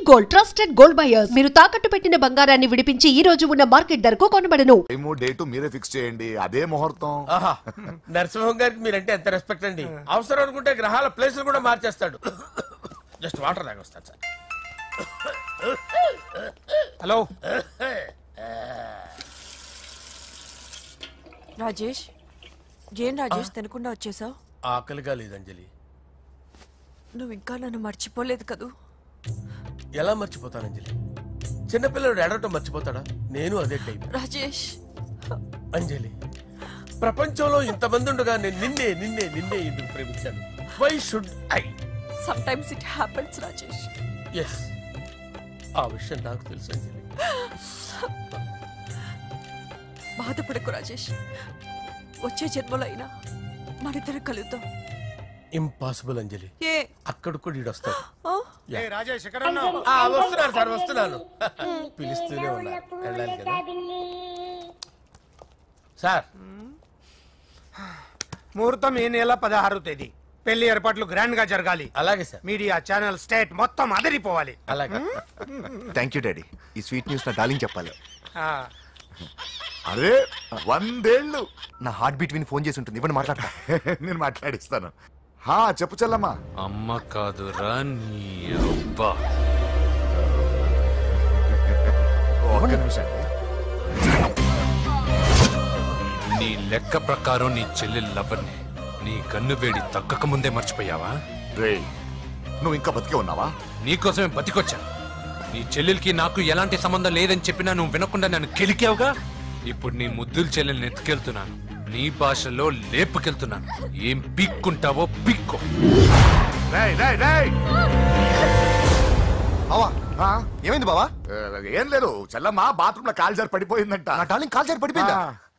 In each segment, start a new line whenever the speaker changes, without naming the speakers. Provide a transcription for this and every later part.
Gold trusted gold buyers. మీరు తాకట్టు పెట్టిన బంగారాన్ని విడిపించి ఈ రోజు ఉన్న మార్కెట్ ధరకు కొనబడను.
డేటు మీరే ఫిక్స్ చేయండి, అదే ముహూర్తం.
నరసింహం గారికి మీరంటే ఎంత రెస్పెక్ట్ అండి. అవసరం అనుకుంటే గ్రహాల ప్లేసులు కూడా మార్చేస్తాడు. జస్ట్ వాటర్ తాగొస్తాను సార్.
హలో
రాజేష్, ఏం రాజేష్ తినకుండా వచ్చేసావు?
ఆకలిగా లేదు అంజలి.
నువ్వు ఇంకా నన్ను మర్చిపోలేదు కదూ?
ఎలా మర్చిపోతాను అంజలి? చిన్నపిల్లడు ఏడవటం మర్చిపోతాడా? నేను అదే టైప్.
రాజేష్
అంజలి, ప్రపంచంలో ఇంతమంది ఉండగా నేను నిన్నే నిన్నే నిన్నే ఎందుకు ప్రేమించాను? Why should I?
Sometimes it happens Rajesh.
Yes, ఆ విషయం నాకు తెలుసు అంజలి.
బాధపడకు రాజేష్, వచ్చే జన్మలో అయినా మనిద్దరం కలుద్దాం.
ఇంపాసిబుల్ అంజలి.
ఏ
అక్కడ కూడా ఈడు వస్తాడు.
రాజేష్
వస్తున్నాను సార్, వస్తున్నాను. పిలుస్తూనే ఉన్నారు, వెళ్ళాలి కదా సార్.
ముహూర్తం ఈ నెల 16వ తేదీ. పెళ్లి ఏర్పాట్లు గ్రాండ్ గా జరగాలి.
అలాగే సార్.
మీడియా ఛానల్ స్టేట్ మొత్తం అదిరిపోవాలి.
అలాగే.
Thank you daddy. ఈ స్వీట్ న్యూస్ నా డార్లింగ్ చెప్పాలి.
అరే 100 ఏళ్ళు.
నా హార్ట్ బీట్ విని ఫోన్ చేసి ఉంటుంది, ఇవ్వండి మాట్లాడతా.
నేను మాట్లాడిస్తాను. చెప్పు చెల్లమ్మా.
అమ్మ కాదురా నీ అబ్బా.
ఒక్క నిమిషం.
నీ లెక్క ప్రకారం నీ చెల్లెలు లవర్ని నీ కన్ను వేడి తగ్గక ముందే మర్చిపోయావా?
రే, నువ్వు ఇంకా బతికే ఉన్నావా?
నీకోసమే బతికొచ్చాను. నీ చెల్లెలకి నాకు ఎలాంటి సంబంధం లేదని చెప్పినా నువ్వు వినకుండా నన్ను కెలికావుగా. ఇప్పుడు నీ ముద్దుల చెల్లెల్ని ఎత్తుకెళ్తున్నాను, నీ భాషలో లేపుకెళ్తున్నాను. ఏం పీక్కుంటావో పీక్కో.
బావా ఏమైంది బావా?
ఏం లేదు, చెల్లమ్మ బాత్రూమ్ లో కాలు జారి పడిపోయిందంట.
నా డార్లింగ్ కాల్ చేరి పడిపోయిందా?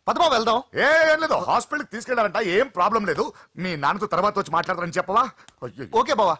పద బావ వెళ్దాం.
ఏం లేదు, హాస్పిటల్ కి తీసుకెళ్లారంట. ఏం ప్రాబ్లం లేదు. మీ నాన్నతో తర్వాత వచ్చి మాట్లాడతారని చెప్పవా?
ఓకే బావా.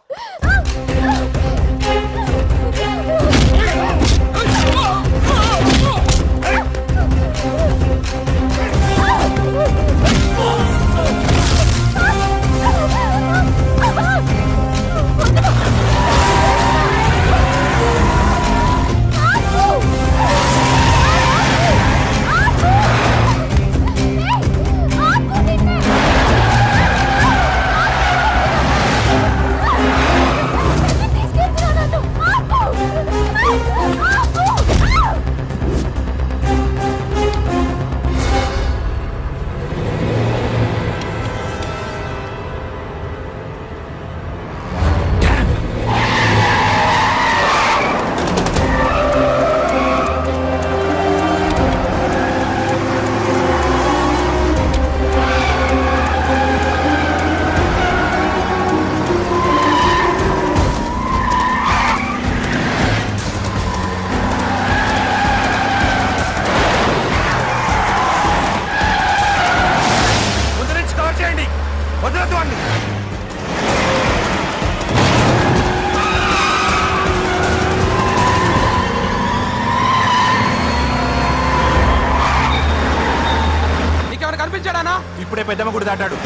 కనిపించాడా? ఇప్పుడే పెద్దమ్మ గుడి దాటాడు.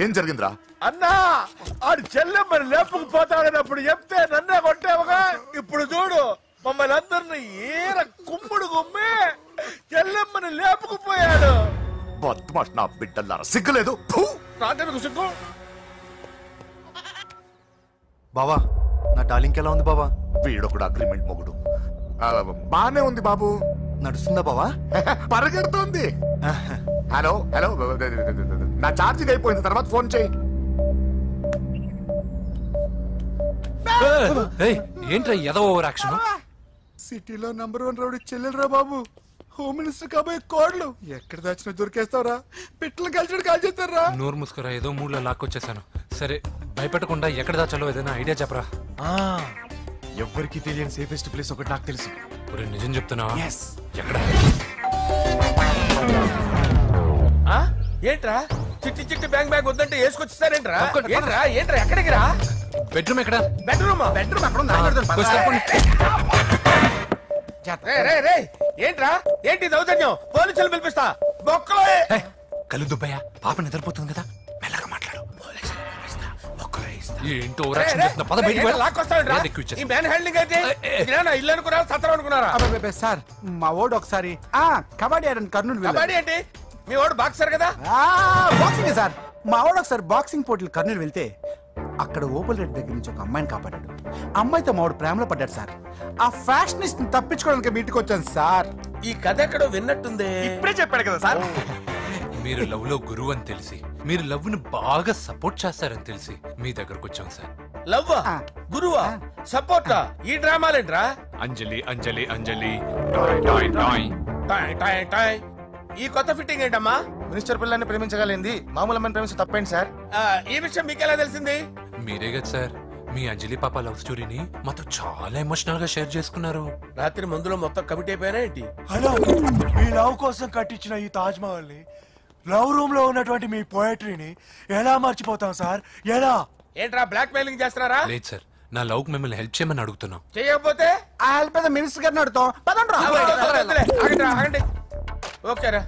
ఏం జరిగిందిరా?
అన్నా, ఆడు చెల్లెమ్మని లేపుకుపోతాడన్నప్పుడు చెప్తే నన్నే కొట్టావుగా. ఇప్పుడు చూడు, మమ్మల్ని అందరిని ఏర కుమ్ముడు కుమ్మి చెల్లెమ్మని లేపుకుపోయాడు.
బద్మాష్ నా బిడ్డల్లారా, సిగ్గులేదు?
నాకెందుకు సిగ్గు?
బావా, నా డార్లింగ్ ఎలా ఉంది బావా?
వీడొకడు అగ్రిమెంట్ మొగుడు. బానే ఉంది బాబు.
నడుస్తుందా బావా?
పరిగెడుతుంది. హలో హలో, నా ఛార్జింగ్ అయిపోయింది, తర్వాత ఫోన్ చేయి.
ఏంట్రా ఎదో ఓవర్ యాక్షన్?
సిటీలో నంబర్ 1 రౌడీ చెల్లెలరా బాబు.
హోమ్ మినిస్టర్ కాబోయే కోడ్లు ఎక్కడ దాచిన దొరికేస్తావురా? పిట్టలు కలిసి కాల్ చేస్తారా?
నోరు ముసుకురా, ఏదో మూడ్లో లాక్కొచ్చేసాను. సరే భయపెట్టకుండా ఎక్కడ దాచాలో ఏదైనా ఐడియా చెప్పరా.
ఎవ్వరికి తెలియని సేఫెస్ట్ ప్లేస్ ఒకటి నాకు తెలుసు.
ఒరే నిజం చెప్తున్నావా? ఎక్కడ?
ఏంట్రా చిట్టి చిట్టి బ్యాంగ్ బ్యాగ్ వద్దంటే వేసుకొచ్చేసారేంట్రా? ఏంట్రా ఏంట్రా ఎక్కడికి రా?
బెడ్రూమ్ ఎక్కడ?
బెడ్రూమ్ అక్కడ ఏంట్రా ఏంటి దౌర్జన్యం? పోలీసులు పిలిపిస్తా. బొక్కలో
కళ్ళు దుబ్బయ్యా, పాప నిద్రపోతుంది కదా, మెల్లగా మాట్లాడు. ఏంటో ఓవరాక్షన్ చేస్తున్నా. పద బయటికి వెళ్ళు. ఈ మ్యాన్ హ్యాండ్లింగ్ అయితే ఇల్లు అనుకున్నారా సత్రం అనుకున్నారా?
సార్ మా ఓడు ఒకసారి కబడ్డీ ఆడని కర్నూలు
కబడ్డీ ఏంటి? మీ వాడు బాక్సర్ కదా?
Boxing sir. మా ఓడు ఒకసారి బాక్సింగ్ పోటీలు కర్నూలు వెళ్తే అక్కడ ఓపెల్ రెడ్డి దగ్గర నుంచి ఒక అమ్మాయిని కాపాడాడు. అమ్మాయితో మా వాడు ప్రేమలో పడ్డాడు సార్. ఆ ఫ్యాషనిస్ట్ తప్పించుకోవడానికి మీటికి వచ్చాను సార్.
ఈ కథ ఎక్కడో విన్నట్టుంది.
ఇప్పుడే చెప్పాడు కదా సార్.
మీరు లవ్ లో గురువు అని తెలిసి, మీరు లవ్ ను బాగా సపోర్ట్ చేస్తారని తెలిసి మీ దగ్గరకు వచ్చాం సార్.
లవ్వా గురువా సపోర్టా? ఈ డ్రామాలేంట్రా?
Anjali Anjali Anjali toy toy toy.
Toy toy toy. ఈ కొత్త ఫిట్టింగ్ ఏంటమ్మా?
మినిస్టర్ పిల్లల్ని ప్రేమించగలిగింది మామూలు అమ్మని ప్రేమించి తప్పేంటి సార్?
ఈ విషయం మీకెలా తెలిసింది?
మీరే కదా సార్ మీ అంజలి పాప లవ్ స్టోరీని మాతో చాలా ఎమోషనల్ గా షేర్ చేసుకున్నారు.
రాత్రి మందులో మొత్తం కమిటీ అయిపోయినా ఏంటి?
హలో, మీ లవ్ కోసం కట్టించిన ఈ తాజ్ మహల్ ని, లవ్ రూమ్ లో ఉన్నటువంటి మీ పోయట్రీని ఎలా మర్చిపోతాం సార్? ఎలా?
ఏంట్రా బ్లాక్ మెయిలింగ్ చేస్తున్నారా?
లేదు సార్, నా లవ్ కు మిమ్మల్ని హెల్ప్ చేయమని అడుగుతున్నాం.
చేయకపోతే
ఆ హెల్ప్ మినిస్టర్ గారిని అడుగుతాం.
ఆగండి. ఓకేరా,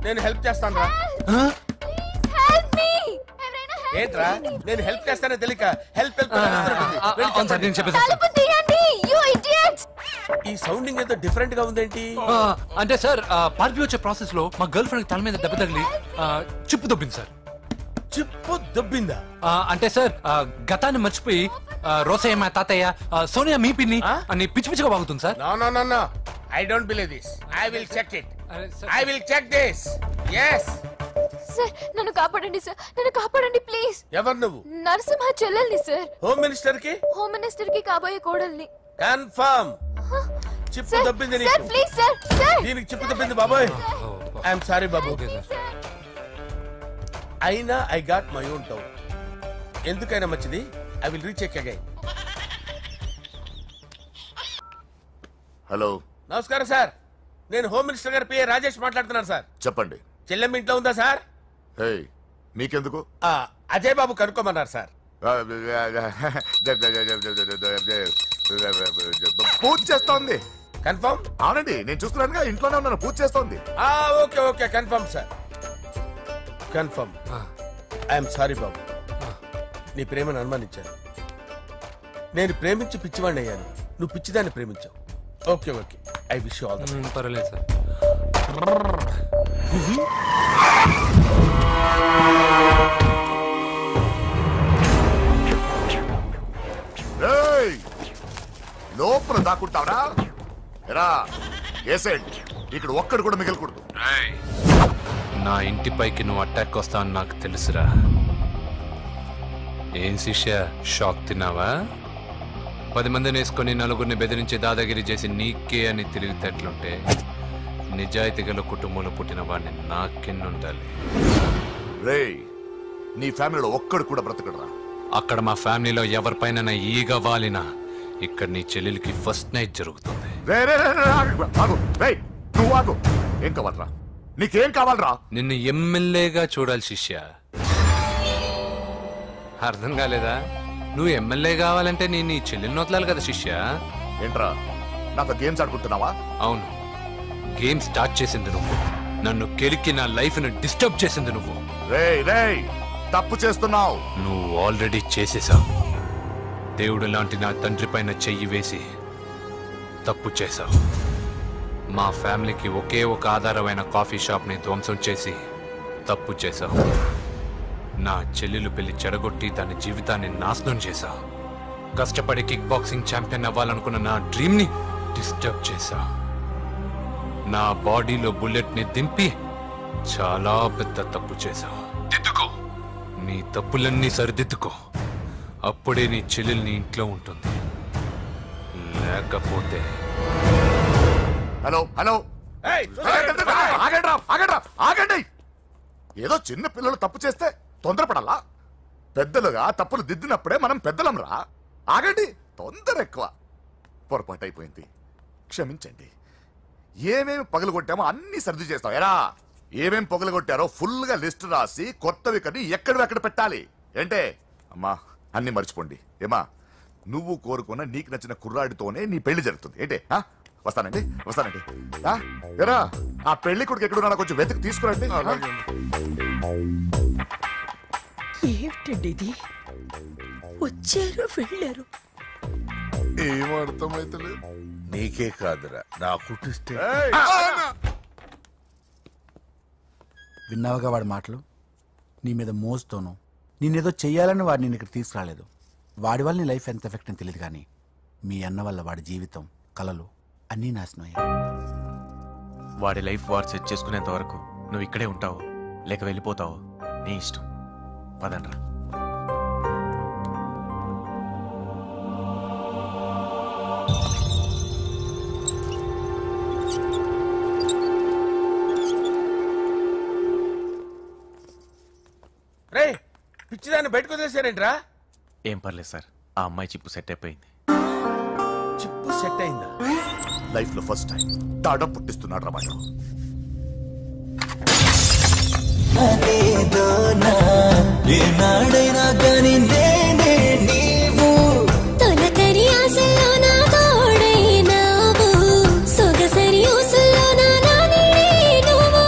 నేను హెల్ప్ చేస్తాను రా. ఏంట్రా నేను హెల్ప్ చేస్తానో తెలియక హెల్ప్ ఈ సౌండింగ్ ఏదో డిఫరెంట్ గా ఉందేంటి?
అంటే సార్ పార్టీ వచ్చే ప్రాసెస్ లో మా గర్ల్ ఫ్రెండ్ తల మీద దెబ్బ తగిలి చిప్పు దొబ్బింది సార్.
చిప్పు దొబ్బిందా?
అంటే సార్ గతాన్ని మర్చిపోయి రోసయ్య మా తాతయ్య సోనియా మీ పిన్ని అని పిచ్చి పిచ్చిగా బాగుతుంది sir.
No I don't believe this. I will check it. I will check this. yes
sir నన్ను కాపాడండి సార్, నన్ను కాపాడండి ప్లీజ్.
ఎవరు నువ్వు?
నరసింహ చెల్లెల్ని సార్.
హోమ్ మినిస్టర్ కి?
హోమ్ మినిస్టర్ కి కాబోయే కోడల్ని.
కన్ఫర్మ్. చిప్పు దొబ్బింది నీకు.
Sir please sir. సార్
దీనికి చిప్పు దొబ్బింది బాబోయ్. ఐఎమ్ సారీ బాబు. అయినా I got my own town. ఎందుకైనా మంచిది I will recheck again.
Hello,
నమస్కారం సార్. నేను హోమ్ మినిస్టర్ గారి పిఏ రాజేష్ మాట్లాడుతున్నాను సార్.
చెప్పండి.
చెల్లెమ్మ ఇంట్లో ఉందా సార్?
హే, మీకెందుకు?
అజయ్ బాబు కనుక్కోమన్నారు సార్.
పూజ చేస్తోంది.
కన్ఫర్మ్?
అవునండి, నేను చూస్తున్నానుగా, ఇంట్లోనే ఉన్నాను. పూజ చేస్తోంది.
Okay confirm sir. Confirm. I'm sorry బాబు, నీ ప్రేమను అనుమానించాను. నేను ప్రేమించి పిచ్చివాడిని అయ్యాను, నువ్వు పిచ్చిదాన్ని ప్రేమించావు. Okay I wish you all the best.
పర్వాలేదు సార్.
లోపల దాక్కుంటావరా? ఎరా ఏసెంట్, ఇక్కడ ఒక్కడు కూడా మిగలకూడదు.
నా ఇంటిపైకి నువ్వు అటాక్ వస్తావని నాకు తెలుసురా. ఏం శిష్య, షాక్ తిన్నావా? 10 మందిని వేసుకొని నలుగురిని బెదిరించి దాదాగిరి చేసి నీకే అని తిరిగితేట్లుంటే నిజాయితీ గల కుటుంబంలో పుట్టిన వాడిని నాకెన్నుండాలి.
రే, నీ ఫ్యామిలీలో ఒక్కడు కూడా బ్రతకడరా.
అక్కడ మా ఫ్యామిలీలో ఎవరిపైన ఈగ వాలినా ఇక్కడ నీ చెల్లెలికి ఫస్ట్ నైట్ జరుగుతుంది.
నువ్వు ఆగు. ఏం కావాలరా? నీకేం కావాలరా?
నిన్ను ఎమ్మెల్యేగా చూడాలి శిష్య. అర్థం కాలేదా? నువ్వు ఎమ్మెల్యే కావాలంటే నేను నీ చెల్లెల్ని వదలాలి కదా శిష్య.
ఏంట్రా నాతో గేమ్స్ ఆడుకుంటున్నావా?
అవును, గేమ్ స్టార్ట్ చేసింది నువ్వు. నన్ను కెలికి నా లైఫ్ ను డిస్టర్బ్ చేసింది నువ్వు.
రేయ్, తప్పు చేస్తున్నావు.
నువ్వు ఆల్రెడీ చేసేసావు. దేవుడు లాంటి నా తండ్రి పైన చెయ్యి వేసి తప్పు చేశావు. మా ఫ్యామిలీకి ఒకే ఒక ఆధారమైన కాఫీ షాప్ ని ధ్వంసం చేసి తప్పు చేశావు. నా చెల్లెలు పెళ్లి చెడగొట్టి దాని జీవితాన్ని నాశనం చేశావు. కష్టపడి కిక్ బాక్సింగ్ ఛాంపియన్ అవ్వాలనుకున్న నా డ్రీమ్ ని డిస్టర్బ్ చేశావు. నా బాడీలో బుల్లెట్ ని దింపి చాలా పెద్ద తప్పు చేశావు. దిద్దుకో, నీ తప్పులన్నీ సరిదిద్దుకో. అప్పుడే నీ చెల్లెల్ని ఇంట్లో ఉంటుంది. లేకపోతే
హలో ఆగండి. ఏదో చిన్న పిల్లలు తప్పు చేస్తే తొందరపడాలా? పెద్దలుగా తప్పులు దిద్దినప్పుడే మనం పెద్దలంరా. ఆగండి, తొందర ఎక్కువ. పొరపాటు అయిపోయింది, క్షమించండి. ఏమేమి పగలగొట్టామో అన్ని సర్ది చేస్తాం. ఎరా ఏమేమి పగలగొట్టారో ఫుల్ గా లిస్ట్ రాసి కొత్తవి కని ఎక్కడ పెట్టాలి. ఏంటే అమ్మా, అన్ని మర్చిపోండి. ఏమా, నువ్వు కోరుకున్న నీకు నచ్చిన కుర్రాడితోనే నీ పెళ్లి జరుగుతుంది. ఏంటే వస్తానండి. ఎరా ఆ పెళ్లి కొడుకు ఎక్కడున్నా కొంచెం వెతికి తీసుకురండి.
ఏమిటండి ఇది? వచ్చారు వెళ్ళారు.
ఏం అర్థమైతలేదు.
నీకే కాదురా నాకు ట్విస్ట్.
విన్నావుగా వాడి మాటలు? నీ మీద మోస్తోను నేనేదో చెయ్యాలని వాడు నేను ఇక్కడ తీసుకురాలేదు. వాడి వల్ల నీ లైఫ్ ఎంత ఎఫెక్ట్ అని తెలియదు, కానీ మీ అన్న వల్ల వాడి జీవితం, కలలు అన్నీ నాశనం అయ్యాయి.
వాడి లైఫ్ వాడు సెట్ చేసుకునేంత వరకు నువ్వు ఇక్కడే ఉంటావు లేక వెళ్ళిపోతావు, నీ ఇష్టం. పదండ్రా.
రే పిచ్చిదాన్ని బయటకు వదిలేసారేంట్రా?
ఏం పర్లేదు సార్, ఆ అమ్మాయి చిప్పు సెట్ అయిపోయింది.
చిప్పు సెట్ అయిందా?
లైఫ్ లో ఫస్ట్ టైం తాడం పుట్టిస్తున్నాడు రమాట.
ఏనాడైనా కానీ నేనే నీవు తొలకరి ఆశల్లో నా తోడైనావు, సొగసరి ఊసుల్లో నా నానే నువ్వు.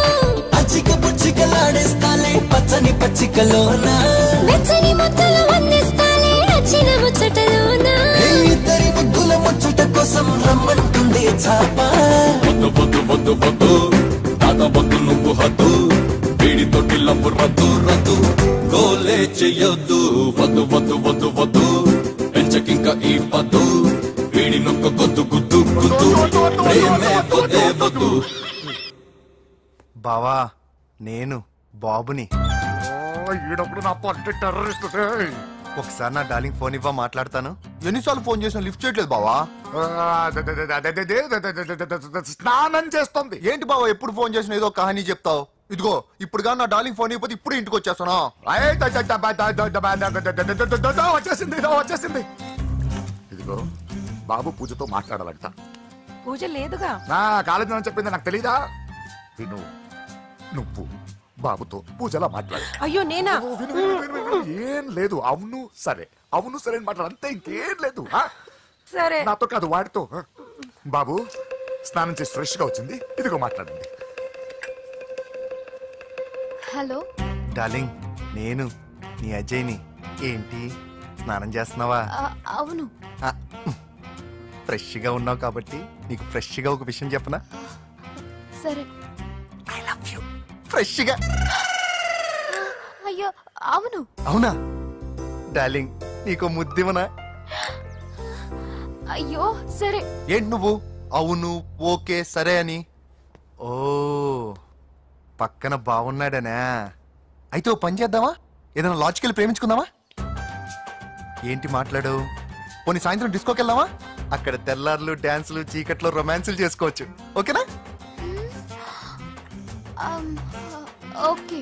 అచ్చిక పుచ్చికలాడేస్తాలే పచ్చని పచ్చికలోన, వెచ్చని ముద్దలు అందిస్తాలే నచ్చిన ముచ్చటలోన. ఇద్దరి ముద్దుల ముచ్చట కోసం రమ్మంటుంది చాప. వద్దు వద్దు వద్దు వద్దు తాత వద్దు నువ్వు హద్దు, వీడితోటి లవ్వు రద్దు రద్దు, గోలే చెయ్యొద్దు. వద్దు వద్దు వద్దు వద్దు పెంచకింక ఈ పద్దు, వీడి నొక్క గొద్దు గుద్దు గుద్దు, ప్రేమే వద్దే వద్దు.
బావా, నేను బాబుని.
ఈడప్పుడు నా పట్టు టెర్రరిస్ట్.
ఒకసారి నా డార్లింగ్ ఫోన్ ఇవ్వ, మాట్లాడతాను. ఎన్నిసార్లు ఫోన్ చేసినా లిఫ్ట్ చేయట్లేదు బావా.
స్నానం చేస్తుంది.
ఏంటి బావా ఎప్పుడు ఫోన్ చేసినా ఏదో కహానీ చెప్తావు. ఇదిగో ఇప్పుడు కానీ నా డార్లింగ్ ఫోన్ అయిపోతే ఇప్పుడు ఇంటికి వచ్చేస్తాను.
వచ్చేసింది. ఇదిగో బాబు పూజతో మాట్లాడాలంట.
పూజ లేదుగా.
కాలేజీ అని చెప్పింది నాకు తెలీదా? విను, నువ్వు బాబుతో పూజలా మాట్లాడు.
అయ్యో నేనా?
ఏం లేదు. అవును సరే, అవును సరే మాట్లాడు, అంతే, ఇంకేం లేదు.
సరే,
నాతో కాదు వాడితో. బాబు స్నానం చేసి ఫ్రెష్ గా వచ్చింది, ఇదిగో మాట్లాడండి.
హలో
డార్లింగ్, నేను నీ అజయ్ని. ఏంటి స్నానం చేస్తున్నావా?
అవును.
ఫ్రెష్ గా ఉన్నావు కాబట్టి నీకు ఫ్రెష్ గా ఒక విషయం చెప్పనా?
సరే.
I love you. ఫ్రెష్ గా.
అయ్యో అవును.
అవునా డార్లింగ్, నీకు ముద్దివనా?
అయ్యో సరే.
ఏంటి నువ్వు అవును ఓకే సరే అని? ఓ పక్కన బాగున్నాడనా? అయితే ఓ పని చేద్దామా, ఏదైనా లాజికల్ ప్రేమించుకుందామా? ఏంటి మాట్లాడు? పోనీ సాయంత్రం డిస్కోకి వెళ్దామా? అక్కడ తెల్లార్లు డాన్సులు చీకట్లో రొమాన్సులు చేసుకోవచ్చు. ఓకేనా?
ఓకే.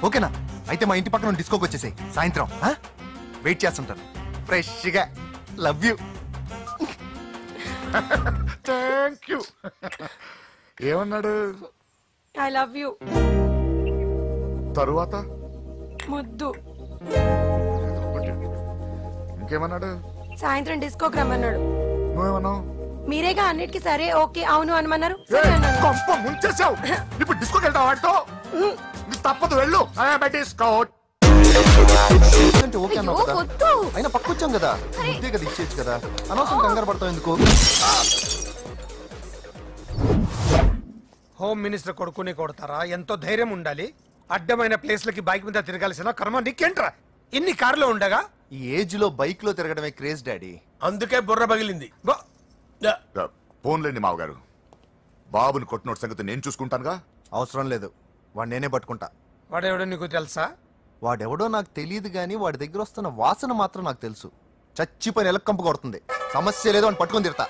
ఓకేనా? అయితే మా ఇంటి పక్కన డిస్కోకి వచ్చేసాయి సాయంత్రం. వెయిట్ చేస్తుంటాను ఫ్రెష్గా. Love you.
Thank you. ఏమన్నాడు?
I love you.
తరువాత
ముద్దు.
ఇంకేమన్నాడు?
సాయంత్రం డిస్కోకి రమ్మన్నాడు.
నువ్వేమన్నావు?
మీరేగా అన్నిటికీ సరే ఓకే అవును అనమన్నారు.
కొంప ముంచేసావు. ఇప్పుడు డిస్కోకి వెళ్తావు వాడితో? తప్పదు, వెళ్ళు. డిస్కో
ఓకే అన్నావు కదా, అయినా పక్కొచ్చాం కదా, ముద్దే కదా ఇచ్చేచ్చు కదా, అనవసరం కంగారు పడతావు ఎందుకు?
హోమ్ మినిస్టర్ కొడుకుని కొడతారా? ఎంతో ధైర్యం ఉండాలి. అడ్డమైన ప్లేస్లకి బైక్ మీద తిరగాల్సిన కర్మ నీకేంట్రా? ఇన్ని కార్లో ఉండగా
ఈ ఏజ్ లో బైక్ లో తిరగడమే క్రేజ్ డాడీ.
అందుకే బుర్ర పగిలింది.
ఫోన్లేండి మావగారు, బాబుని కొట్టినోటి సంగతి నేను చూసుకుంటానుగా.
అవసరం లేదు, వాడు నేనే పట్టుకుంటా.
వాడెవడో నీకు తెలుసా?
వాడెవడో నాకు తెలియదు గానీ వాడి దగ్గర వస్తున్న వాసన మాత్రం నాకు తెలుసు. చచ్చిపోయిన ఎలక్కంపు కొడుతుంది. సమస్య లేదు అని పట్టుకొని తిడతా.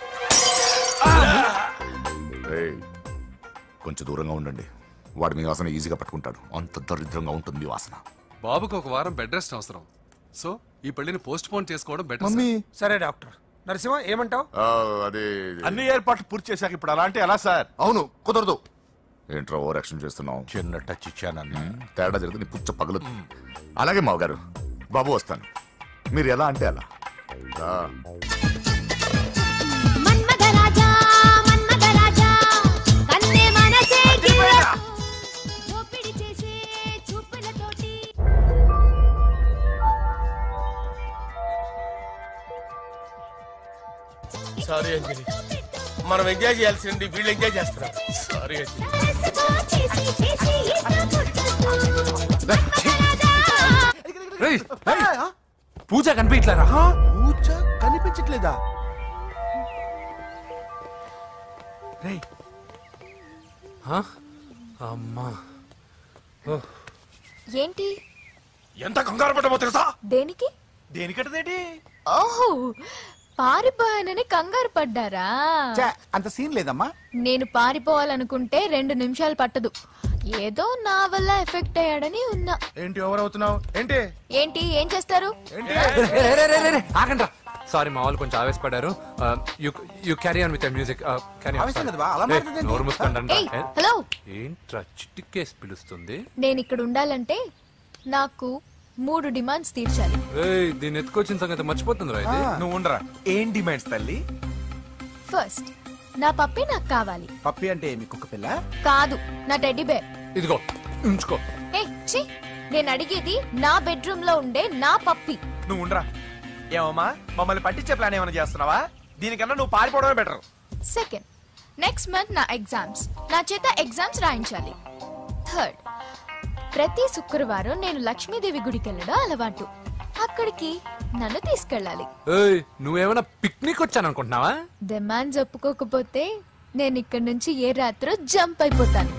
కొంచెం దూరంగా ఉండండి. వాడు మీ వాసన ఈజీగా పట్టుకుంటాడు. అంత దరిద్రంగా ఉంటుంది మీ వాసన.
బాబుకు ఒక వారం బెడ్ రెస్ట్ అవసరం. సో ఈ పెళ్లిని పోస్ట్ పోన్ చేసుకోవడం బెటర్.
మమ్మీ
సరే డాక్టర్. నరసింహ ఏమంటావు?
అదే
అన్ని ఏర్పాట్లు పూర్తి చేశాక ఇప్పుడు అలా అంటే ఎలా సార్?
అవును కుదరదు.
ఏంట్రా ఓవర్ యాక్షన్ చేస్తున్నావు?
చిన్న టచ్ ఇచ్చానన్న.
తేడా జరిగితే నీ పుచ్చ పగలు. అలాగే మావగారు, బాబు వస్తాను. మీరు ఎలా అంటే అలా.
మన్మథరాజా మన్మథరాజా కన్నే మనసే దోపిడి చేసే చూపులతోటి.
సారీ అంజలి, మనం ఎంజాయ్ చేయాల్సింది వీళ్ళు ఎంజాయ్ చేస్తున్నారు. సారీ అంజలి.
పూజ కనిపించలేరా?
పూజ కనిపించట్లేదా? రేయ్
అమ్మా
ఏంటి?
ఎంత కంగారు పడ్డామో తెలుసా?
దేనికి?
దేనికట్టదేటి?
ఓహో, పారిపోయానని కంగారు పడ్డారా?
అంత సీన్ లేదమ్మా.
నేను పారిపోవాలనుకుంటే 2 నిమిషాలు పట్టదు. ఏదో నా వల్ల ఎఫెక్ట్ అయ్యాడని ఉన్నా.
ఏంటి ఓవర్ అవుతున్నావు? ఏంటి
ఏంటి ఏం చేస్తారు?
ఆగండ్రా. సారీ, మా వాళ్ళు కొంచెం ఆవేశపడ్డారు. You carry on with music.
Hello,
ఏంట్రా చిటికేసి పిలుస్తుంది?
నేను ఇక్కడ ఉండాలంటే నాకు 3 డిమాండ్స్ తీర్చాలి.
దీన్ని ఎత్తుకొచ్చిన సంగతి మర్చిపోతుందిరా ఇది.
నువ్వు ఉండరా. ఏం డిమాండ్స్ తల్లి?
ఫస్ట్, నా పప్పి నాకు కావాలి.
పప్పి అంటే మీ కుక్క పిల్ల?
కాదు, నా టెడ్డీ బేర్.
ఇదిగో ఉంచుకో.
నేను అడిగేది నా బెడ్రూమ్ లో ఉండే నా పప్పి.
నువ్వు ఉండరా. ఏమమ్మా, మమ్మల్ని పట్టించే ప్లాన్ ఏమైనా చేస్తున్నావా? దీనికన్నా నువ్వు పారిపోవడమే బెటర్.
సెకండ్, నెక్స్ట్ మంత్ నా ఎగ్జామ్స్. నా చేత ఎగ్జామ్స్ రాయించాలి. థర్డ్, ప్రతి శుక్రవారం నేను లక్ష్మీదేవి గుడికి వెళ్ళడం అలవాటు. అక్కడికి నన్ను తీసుకెళ్ళాలి.
నువ్వేమైనా పిక్నిక్ వచ్చాననుకుంటున్నావా?
డిమాండ్స్ ఒప్పుకోకపోతే నేను ఇక్కడి నుంచి ఏ రాత్రో జంప్ అయిపోతాను.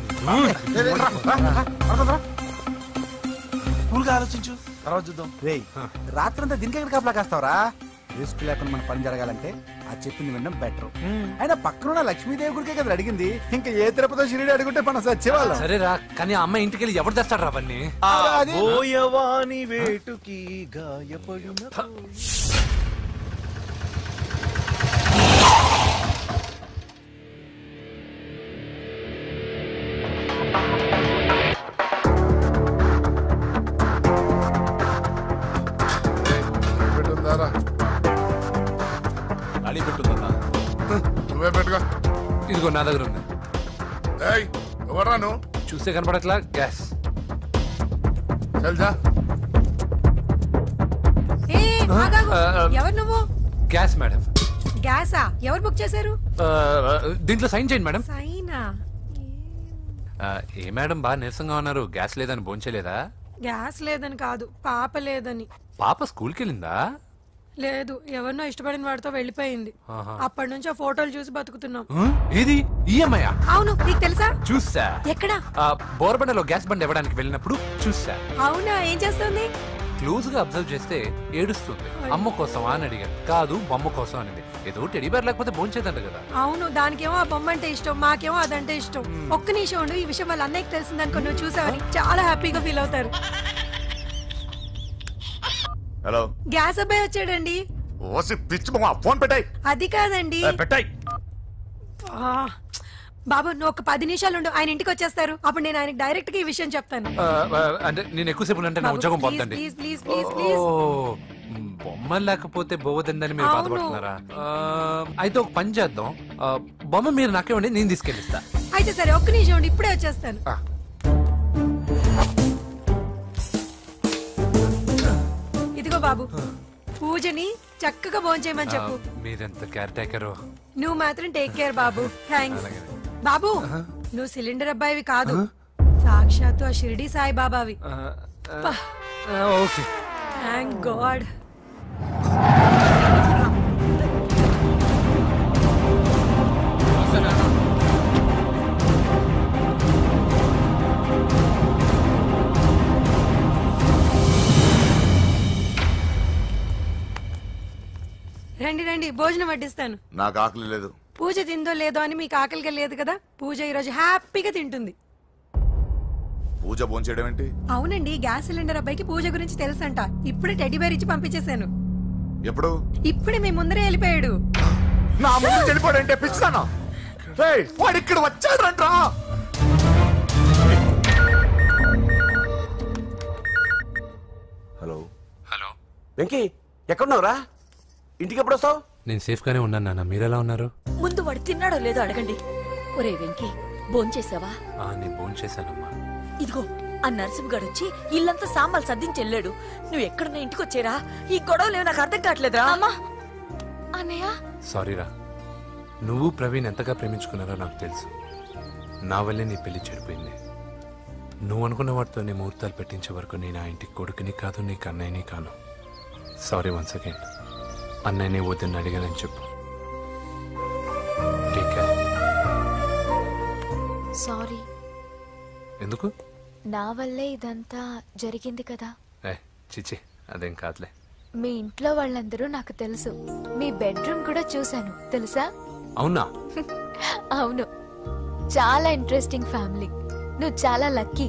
కూల్గా ఆలోచించు, తర్వాత చూద్దాం.
రేయ్, రాత్రంతా దీనికి ఎక్కడ కాపలా కాస్తావరా? రిస్క్ లేకుండా మన పని జరగాలంటే ఆ చెప్పింది వినడం బెటర్. అయినా పక్కన లక్ష్మీదేవి గుడికే కదా అడిగింది. ఇంకా ఏ తిరుపతి షిరిడి అడుగుంటే మనం సచ్చేవాళ్ళం.
సరేరా, కానీ ఆ అమ్మాయి ఇంటికి వెళ్ళి ఎవరు తెస్తాడు అవన్నీ?
బోయవాని వేటుకి గాయపడిన
నువ్వే పెట్టుకో.
ఇదిగో నా దగ్గర ఉంది.
ఎవరా నువ్వు?
చూస్తే కనపడట్లా? గ్యాస్.
ఎవరు నువ్వు?
Gas madam.
గ్యాసా? ఎవరు బుక్ చేశారు?
దీంట్లో సైన్ చేయండి మేడం.
సైనా?
ఏ మేడం బాగా నీరసంగా ఉన్నారు? గ్యాస్ లేదని భోంచలేదా?
గ్యాస్ లేదని కాదు, పాప లేదని.
పాప స్కూల్కి వెళ్ళిందా?
లేదు, ఎవరినో ఇష్టపడిన వాడితో వెళ్ళిపోయింది. అప్పటి నుంచి ఆ ఫోటోలు చూసి బతుకుతున్నాం.
ఇది ఈఎంఐ?
అవును, నీకు తెలుసా?
చూసా.
ఎక్కడ?
బోర్బండలో గ్యాస్ బండ్ ఇవ్వడానికి వెళ్ళినప్పుడు చూసా.
అవునా? ఏం చేస్తుంది?
క్లోజ్ గా అబ్జర్వ్ చేస్తే ఏడుస్తుంది. అమ్మ కోసం అని అడిగాను. కాదు, బొమ్మ కోసం అనేది. ఏదో టెడీ బేర్ లేకపోతే భోంచేదంట కదా.
అవును, దానికేమో ఆ బొమ్మ అంటే ఇష్టం, మాకేమో అదంటే ఇష్టం. ఒక్క నిమిషం ఉండు, ఈ విషయం వాళ్ళ అన్నయ్యకి తెలిసిందనుకో, నువ్వు చూసావని చాలా హ్యాపీగా ఫీల్ అవుతారు.
హలో,
గ్యాస్ అబ్బాయి వచ్చాడండి.
పిచ్చి ఫోన్ పెట్టాయి.
అది కాదండి.
పెట్టాయి.
బాబు, నువ్వు ఒక 10 నిమిషాలు ఉండు, ఆయన ఇంటికి వచ్చేస్తారు. అప్పుడు నేను ఆయనకి డైరెక్ట్ గా ఈ విషయం చెప్తాను.
అంటే నేను ఎక్కువసేపు అంటే నా ఉద్యోగం పోతుంది.
Please please please please.
బొమ్మ లేకపోతే పోవద్దని మీరు బాధపడుతున్నారా? అయితే ఒక పని చేద్దాం, బొమ్మ మీరు నాకే ఉండి నేను తీసుకెళ్ళిస్తా.
అయితే సరే, ఒక్క నిమిషం ఉండి, ఇప్పుడే వచ్చేస్తాను. ఇదిగో బాబు, పూజని చక్కగా భోంచేయమని చెప్పు.
మీరెంత కేర్ టేకరు.
నువ్వు మాత్రం టేక్ కేర్ బాబు. థ్యాంక్స్ బాబు. నువ్వు సిలిండర్ అబ్బాయివి కాదు, సాక్షాత్తు ఆ షిరిడి సాయి బాబావి.
Okay,
thank god. రండి రండి, భోజనం వడ్డిస్తాను.
నాకు ఆకలి లేదు.
పూజ తిందో లేదో అని మీకు ఆకలిగా లేదు కదా, పూజ ఈరోజు హ్యాపీగా తింటుంది.
పూజ భోంచేయడం ఏంటి?
అవునండి, గ్యాస్ సిలిండర్ అబ్బాయికి పూజ గురించి తెలుసంట. ఇప్పుడే టెడ్డీ బేర్ ఇచ్చి పంపించేశాను.
ఎప్పుడు?
ఇప్పుడే మీ ముందరే వెళ్ళిపోయాడు.
నా ముందు వెళ్ళిపోయాడంటే పిచ్చిదానా? వాడు ఇక్కడ వచ్చాడంట్రా.
హలో
హలో
వెంకీ, ఎక్కడున్నావురా? ఇంటికి ఎప్పుడు వస్తావు?
నేను సేఫ్ గానే ఉన్నాను నాన్న, మీరెలా ఉన్నారు?
ముందు వాడు తిన్నాడో లేదో అడగండి. ఒరే వెంకీ, భోంచేసావా?
నేను భోంచేశానమ్మా.
ఇదిగో ఆ నరసింహగాడు వచ్చి ఇల్లంతా సామాన్లు సర్దించి వెళ్ళాడు. నువ్వు ఎక్కడున్నా ఇంటికి వచ్చేరా. ఈ గొడవలేవు నాకు అర్థం కావట్లేదురా.
అమ్మా అన్నయ్య,
సారీరా. నువ్వు ప్రవీణ్ ఎంతగా ప్రేమించుకున్నారో నాకు తెలుసు. నా వల్లే నీ పెళ్లి చెడిపోయింది. నువ్వు అనుకున్న వాటితోనే ముహూర్తాలు పెట్టించే వరకు నేను ఆ ఇంటికి కొడుకుని కాదు, నీకు అన్నయ్యని కాను. Sorry once again. అన్నయ్యని వద్దని అడిగానని చెప్పు. Take care.
సారీ.
ఎందుకు?
నా వల్లే ఇదంతా జరిగింది కదా.
చిచి, అదేం కాదులే.
మీ ఇంట్లో వాళ్ళందరూ నాకు తెలుసు. మీ బెడ్రూమ్ కూడా చూశాను, తెలుసా?
అవునా?
అవును, చాలా ఇంట్రెస్టింగ్ ఫ్యామిలీ. నువ్వు చాలా లక్కీ.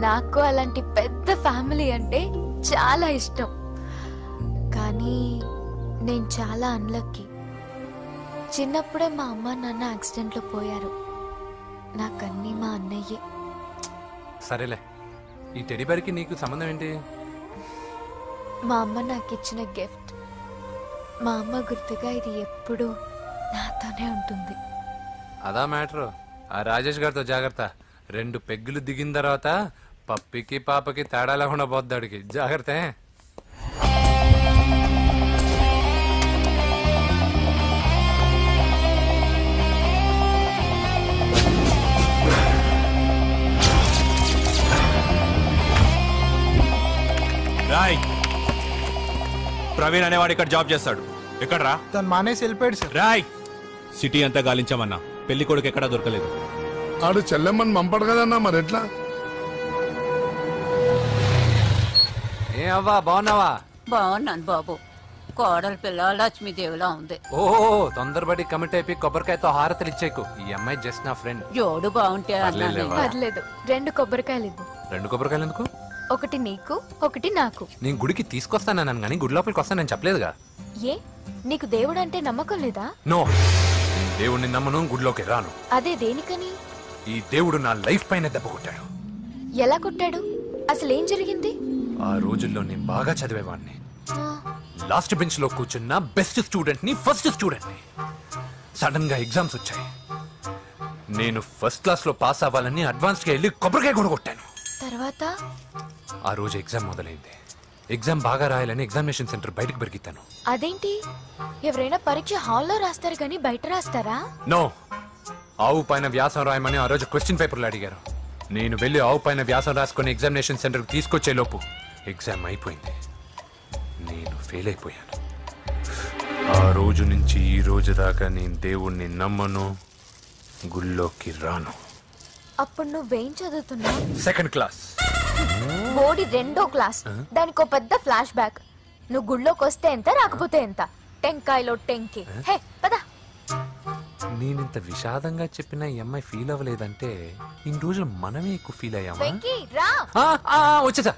నాకు అలాంటి పెద్ద ఫ్యామిలీ అంటే చాలా ఇష్టం. కానీ నేను చాలా అన్లక్కీ. చిన్నప్పుడే మా అమ్మ నాన్న యాక్సిడెంట్లో పోయారు. నాకన్నీ మా అన్నయ్యే.
సరేలే, ఈ టెడీబేర్కి నీకు సంబంధం ఏంటి?
మా అమ్మ నాకు ఇచ్చిన గిఫ్ట్. మా అమ్మ గుర్తుగా ఇది ఎప్పుడూ నాతోనే ఉంటుంది.
అదా మ్యాటరు. ఆ రాజేష్ గారితో జాగ్రత్త. 2 పెగ్గులు దిగిన తర్వాత పప్పికి పాపకి తేడా లేకుండా పోద్దాడికి. జాగ్రత్త.
రాయ్, ప్రవీణ్ అనేవాడు ఇక్కడ జాబ్ చేస్తాడు. ఎక్కడ్రా?
తను మానేసి వెళ్ళిపోయాడు సార్.
రాయ్, సిటీ అంతా గాలించామన్నా, పెళ్లి కొడుకు ఎక్కడా దొరకలేదు.
ఆడు చెల్లెమ్మని పంపడు కదన్నా, మరి ఎట్లా?
ఏ అవ్వా, బాగున్నావా?
బాగున్నాను బాబు. కోడలి పిల్ల లక్ష్మీదేవిలా ఉంది.
ఓహో, తొందరపడి కమిట్ అయిపోయి కొబ్బరికాయతో హారతలు ఇచ్చేకు. ఈ అమ్మాయి జస్ట్ నా ఫ్రెండ్.
జోడు బాగుంటే
పర్లేదు, 2 కొబ్బరికాయలు ఇవ్వు.
2 కొబ్బరికాయలు ఎందుకు?
ఒకటి నీకు, ఒకటి నాకు.
నేను గుడికి తీసుకొస్తానన్నాను కానీ గుడి లోపలికి వస్తానని చెప్పలేదుగా.
ఏ, నీకు దేవుడు అంటే నమ్మకం లేదా?
నో, దేవుడిని నమ్మను, గుడిలోకి రాను.
అదే దేనికని?
ఈ దేవుడు నా లైఫ్ పైన దెబ్బ కొట్టాడు.
ఎలా కొట్టాడు? అసలు ఏం జరిగింది?
ఆ రోజుల్లో నేను బాగా చదివేవాడిని. లాస్ట్ బెంచ్ లో కూర్చున్న బెస్ట్ స్టూడెంట్ ని, ఫస్ట్ స్టూడెంట్ ని. సడన్ గా ఎగ్జామ్స్ వచ్చాయి. నేను ఫస్ట్ క్లాస్ లో పాస్ అవ్వాలని అడ్వాన్స్ గా వెళ్ళి కొబ్బరికాయ కూడా కొట్టాను.
తర్వాత
ఆ రోజు ఎగ్జామ్ మొదలైంది. ఎగ్జామ్ బాగా రాయాలని ఎగ్జామినేషన్ సెంటర్ బయటకు పెరిగితాను.
అదేంటి, ఎవరైనా పరీక్ష హాల్లో రాస్తారు కానీ బయట రాస్తారా?
నో, ఆవు పైన వ్యాసం రాయమని ఆ రోజు క్వశ్చన్ పేపర్లు అడిగారు. నేను వెళ్ళి ఆవు పైన వ్యాసం రాసుకొని ఎగ్జామినేషన్ సెంటర్కి తీసుకొచ్చే లోపు ఎగ్జామ్ అయిపోయింది. నేను ఫెయిల్ అయిపోయాను. ఆ రోజు నుంచి ఈ రోజు దాకా నేను దేవుణ్ణి నమ్మను, గుళ్ళోకి రాను.
అప్పుడు నువ్వేం చదువుతున్నావు?
2nd class.
బోడి 2వ క్లాస్. దానికో పెద్ద ఫ్లాష్ బ్యాక్. నువ్వు గుళ్ళోకి వస్తే ఎంత, రాకపోతే ఎంత. టెంకాయలో టెంకి. హే పద.
నేనింత విషాదంగా చెప్పిన ఈ అమ్మాయి ఫీల్ అవ్వలేదంటే ఇన్ని రోజులు మనమే ఎక్కువ ఫీల్ అయ్యామా?
వెంకీ రా.
వచ్చేసా.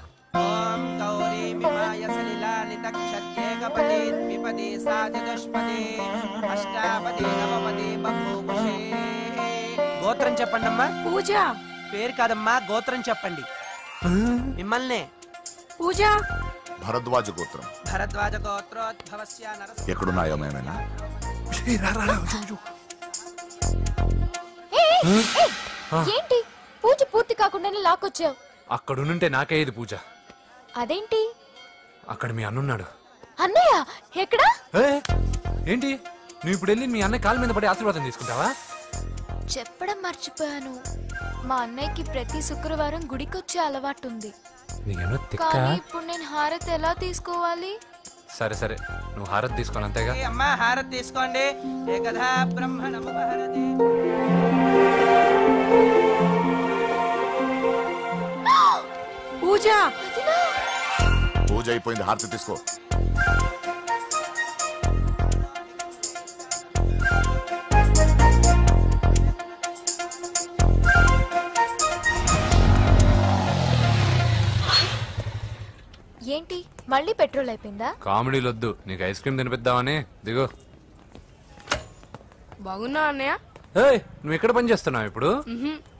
గోత్రం చెప్పండి అమ్మా.
పూజ.
పేరు కాదమ్మా, గోత్రం చెప్పండి. మిమ్మల్ని.
పూజ.
భరద్వాజ గోత్రం.
భరద్వాజ గోత్రోద్భవస్య నరసింహ.
ఎక్కడున్నాయో మేమైనా?
ఏంటి పూజ పూర్తి కాకుండానే లాక్కొచ్చావు?
అక్కడుంటే నాకే ఇది పూజ.
అదేంటి?
అక్కడ మీ అన్నున్నాడు.
అన్నయ్య ఎక్కడా?
ఏంటి, నువ్వు ఇప్పుడు వెళ్ళి మీ అన్నయ్య కాళ్ళ మీద పడి ఆశీర్వాదం తీసుకుంటావా?
చెప్పడం మర్చిపోయాను. మా అన్నయ్యకి ప్రతి శుక్రవారం గుడికొచ్చే అలవాటు ఉంది. కానీ ఇప్పుడు నేను హారతి ఎలా తీసుకోవాలి?
సరే సరే, నువ్వు హారతి తీసుకోను అంతేగా.
అమ్మా హారతి తీసుకోండి. ఏకదా బ్రహ్మణముపహరతి.
పూజ.
పూజ అయిపోయింది, హారతి తీసుకో.
ఏంటి మళ్ళీ పెట్రోల్ అయిపోయిందా?
కామెడీలు వద్దు, నీకు ఐస్ క్రీమ్ తినిపిద్దామని. దిగో.
బాగున్నా అన్నయ్య?
ఏయ్, నువ్వు ఎక్కడ పని చేస్తున్నావు ఇప్పుడు?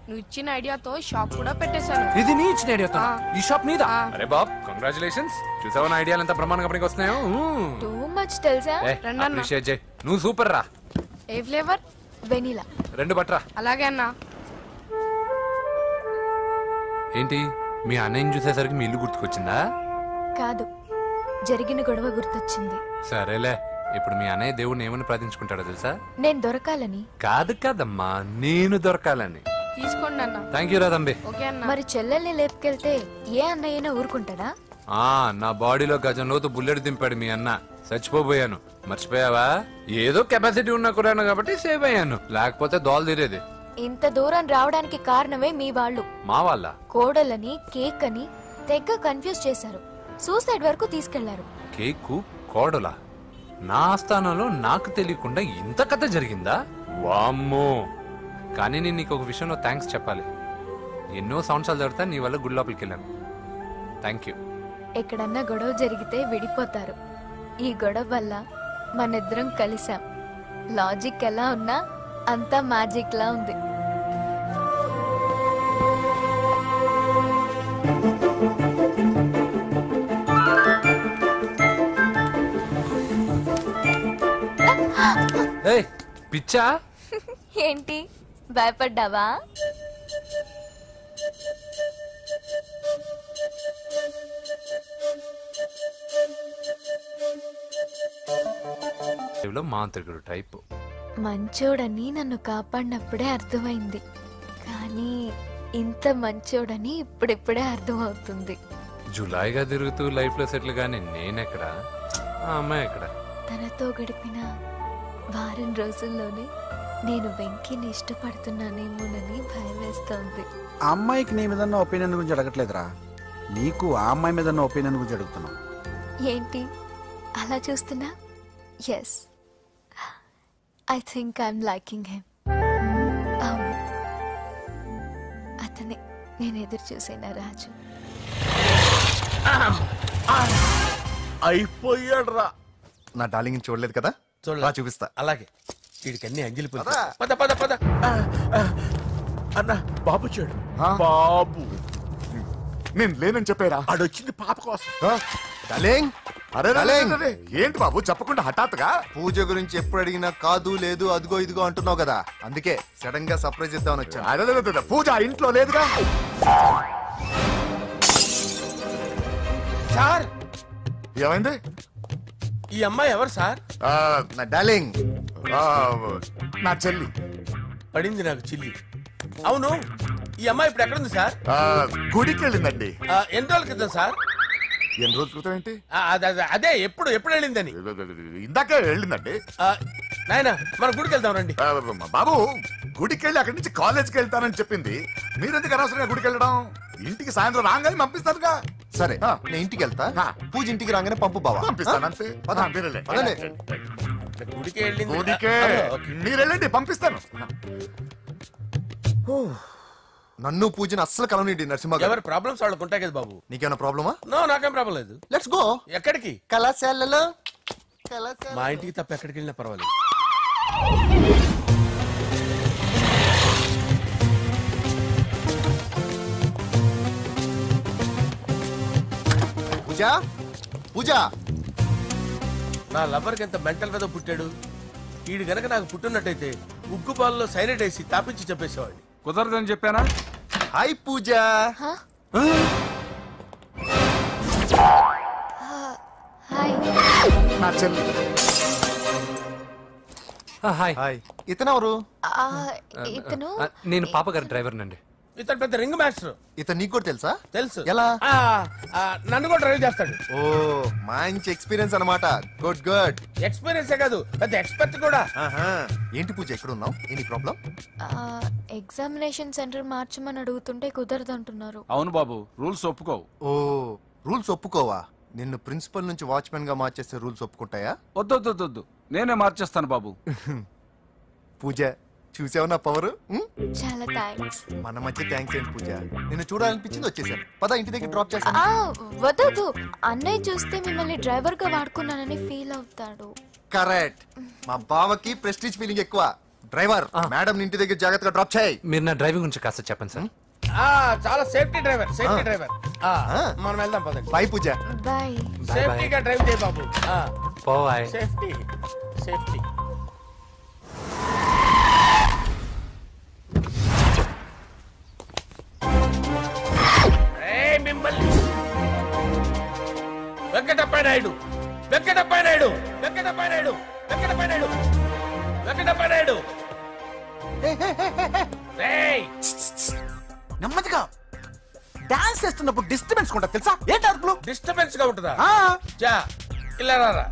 నువ్వు ఇచ్చిన ఐడియాతో షాప్ కూడా పెట్టేశాను.
ఇది నీ ఇచ్చిన ఐడియాతో? ఈ షాప్ మీద? అరే బాబ్, కంగ్రాచులేషన్స్. చూసావా నా ఐడియాలు ఎంత బ్రహ్మాండంగా పనికి వస్తున్నాయో?
టూ మచ్ తెలుసా?
అప్రిషియేట్ చేయి. నువ్వు సూపర్ రా.
ఏ ఫ్లేవర్?
వెనిలా.
2 బట్రా.
అలాగే అన్నా.
ఏంటి మీ అన్నయ్యని చూసేసరికి మీ ఇల్లు గుర్తుకొచ్చిందా?
కాదు, జరిగిన గొడవ గుర్తొచ్చింది.
సరేలే, ఇప్పుడు మీ అన్నయ్య దేవుడిని ఏమని ప్రార్థించుకుంటాడో తెలుసా?
నేను దొరకాలని.
కాదు కాదమ్మా, నేను దొరకాలని.
తీసుకోండి అన్న.
థ్యాంక్ యూ రా తంబి.
మరి చెల్లెల్ని లేపుకెళ్తే ఏ అన్నయ్యనా ఊరుకుంటాడా?
నా బాడీలో గజం లోతు బుల్లెట్ దింపాడు మీ అన్న. చచ్చిపోయాను, మర్చిపోయావా? ఏదో కెపాసిటీ ఉన్న కురాను కాబట్టి సేవ్ అయ్యాను, లేకపోతే దోలు తీరేది.
ఇంత దూరం రావడానికి కారణమే మీ వాళ్ళు.
మా వాళ్ళ?
కోడలని కేక్ అని తెగ కన్ఫ్యూజ్ చేశారు, సూసైడ్ వరకు తీసుకెళ్లారు.
కేకు కోడలా? నా స్థానంలో నాకు తెలియకుండా ఇంత కథ జరిగిందా? వామ్మో. కానీ నేను నీకు ఒక విషయంలో థ్యాంక్స్ చెప్పాలి. ఎన్నో సంవత్సరాలు జరుగుతా నీ వల్ల గుడి లోపలికి వెళ్ళాను. Thank you.
ఎక్కడన్నా గొడవ జరిగితే విడిపోతారు. ఈ గొడవ వల్ల మనిద్దరం కలిసాం. లాజిక్ ఎలా ఉన్నా అంతా మ్యాజిక్ లా ఉంది.
పిచ్చా?
ఏంటి భయపడ్డావా?
మాంత్రికుడు టైపు.
మంచోడని నన్ను కాపాడినప్పుడే అర్థమైంది, కానీ ఇంత మంచోడని ఇప్పుడిప్పుడే అర్థమవుతుంది.
జులాయిగా తిరుగుతూ లైఫ్ లో సెటిల్ గానీ నేనెక్కడ, ఆ అమ్మాయి ఎక్కడ?
తనతో గడిపిన వారం రోజుల్లోనే నేను వెంకిని ఇష్టపడుతున్నానేమోనని భయం వేస్తోంది.
ఆ అమ్మాయికి నీ మీద ఒపీనియన్ గురించి అడగట్లేదురా, నీకు ఆ అమ్మాయి మీద ఒపీనియన్ గురించి అడుగుతున్నావు.
ఏంటి అలా చూస్తున్నా? Yes, I think I'm liking him. అవును, అతనే నేను ఎదురు చూసేనా రాజు.
అయిపోయాడు రా. నా డార్లింగ్ చూడలేదు కదా,
చూడలేదు.
చూపిస్తా.
అలాగే వీడికన్నీ అంజలి పద పద పద.
అన్న బాబు చూడు. బాబు నేను లేనని చెప్పారా? ఆడొచ్చింది పాప కోసం.
డార్లింగ్,
అరే ఏంటి బాబు చెప్పకుండా హఠాత్తుగా?
పూజ గురించి ఎప్పుడు అడిగినా కాదు లేదు అదిగో ఇదిగో అంటున్నావు కదా, అందుకే సడన్ గా సర్ప్రైజ్ ఇద్దామని వచ్చాను.
అదే పూజ ఇంట్లో లేదుగా.
సార్
ఏమైంది?
ఈ అమ్మాయి ఎవరు సార్?
నా డార్లింగ్,
నా చెల్లి.
పడింది నాకు చిల్లి. అవును, ఈ అమ్మాయి ఇప్పుడు ఎక్కడుంది సార్?
గుడికి వెళ్ళిందండి.
ఎన్ని రోజుల క్రితం సార్?
ఎన్ని రోజుల క్రితం ఏంటి?
అదే ఎప్పుడు వెళ్ళిందని.
ఇందాకే వెళ్ళిందండి.
నాయనా మన గుడికి వెళ్దాం రండి.
బాబు గుడికి వెళ్ళి అక్కడి నుంచి కాలేజ్కి వెళ్తానని చెప్పింది, మీరెందుకు అనవసరంగా గుడికి వెళ్ళడం? ఇంటికి సాయంత్రం రాగానే పంపిస్తారుగా.
సరే నేను ఇంటికి వెళ్తా, పూజ ఇంటికి రాగానే పంపు బావా.
పంపిస్తానంతే.
గుడికి వెళ్ళింది.
గుడికే మీరు వెళ్ళండి, పంపిస్తాను.
నన్ను పూజను అస్సలు కలవనండి నరసింహ.
ఎవరి ప్రాబ్లమ్స్ వాళ్ళకు ఉంటాయి కదా బాబు.
నీకేమైనా ప్రాబ్లమా?
నో, నాకేం ప్రాబ్లం లేదు.
Let's go.
ఎక్కడికి?
కళాశాలలో.
మా ఇంటికి తప్ప ఎక్కడికి వెళ్ళినా పర్వాలేదు.
పూజ పూజ,
నా లవర్కి ఎంత మెంటల్ మీద పుట్టాడు. వీడు గనక నాకు పుట్టినట్టయితే ఉగ్గు పాలలో సైనైడ్ వేసి తాపించి చెప్పేసేవాడిని.
కుదరదని చెప్పానా?
హాయ్ పూజ.
నా చెల్లి.
హాయ్.
ఇతనెవరు?
ఇతను
నేను పాపగారి డ్రైవర్ నండి.
ఇతను పెద్ద రింగ్ మాస్టర్.
ఇతను నీకు కూడా తెలుసా?
తెలుసు.
ఎలా?
నన్ను కూడా డ్రైవ్ చేస్తాడు.
ఓ మంచి ఎక్స్పీరియన్స్ అన్నమాట. Good good.
ఎక్స్పీరియన్స్ కాదు, పెద్ద ఎక్స్పర్ట్ కూడా.
ఏంటి పూజ ఎక్కడ ఉన్నావు? Any problem?
ఎగ్జామినేషన్ సెంటర్ మార్చమని అడుగుతుంటే కుదరదంటున్నారు.
అవును బాబు, రూల్స్ ఒప్పుకోవు.
ఓ రూల్స్ ఒప్పుకోవా? నిన్ను ప్రిన్సిపల్ నుంచి వాచ్మెన్ గా మార్చేస్తే రూల్స్ ఒప్పుకుంటాయా?
వద్దు, నేనే మార్చేస్తాను బాబు.
పూజ చూసావు నా పవర్?
చాలా థ్యాంక్స్.
మన మధ్య థ్యాంక్స్ ఏంటి పూజ, నిన్ను చూడాలనిపించింది వచ్చేసాను. పద ఇంటి దగ్గర డ్రాప్ చేస్తాను.
వద్దు, అన్నయ్య చూస్తే మిమ్మల్ని డ్రైవర్ గా వాడుకున్నానని ఫీల్ అవుతాడు.
కరెక్ట్. మా బావకి ప్రెస్టీజ్ ఫీలింగ్ ఎక్కువ. డ్రైవర్, మేడం ఇంటి దగ్గర జాగ్రత్తగా డ్రాప్ చేయి.
మీరు నా డ్రైవింగ్ గురించి కాస్త చెప్పండి సార్.
చాలా సేఫ్టీ డ్రైవర్. మనం వెళ్దాం పదండి.
బై పూజ.
బాయ్.
సేఫ్టీగా డ్రైవ్ చేయి బాబు.
బాయ్.
సేఫ్టీ. మిమ్మల్ని వెంకటప్ప నాయుడు.
నెమ్మదిగా డాన్స్ చేస్తున్నప్పుడు డిస్టర్బెన్స్ ఉంటా తెలుసా? ఏంటి అదుపులో?
డిస్టర్బెన్స్ గా ఉంటుందా? ఇలా రారా.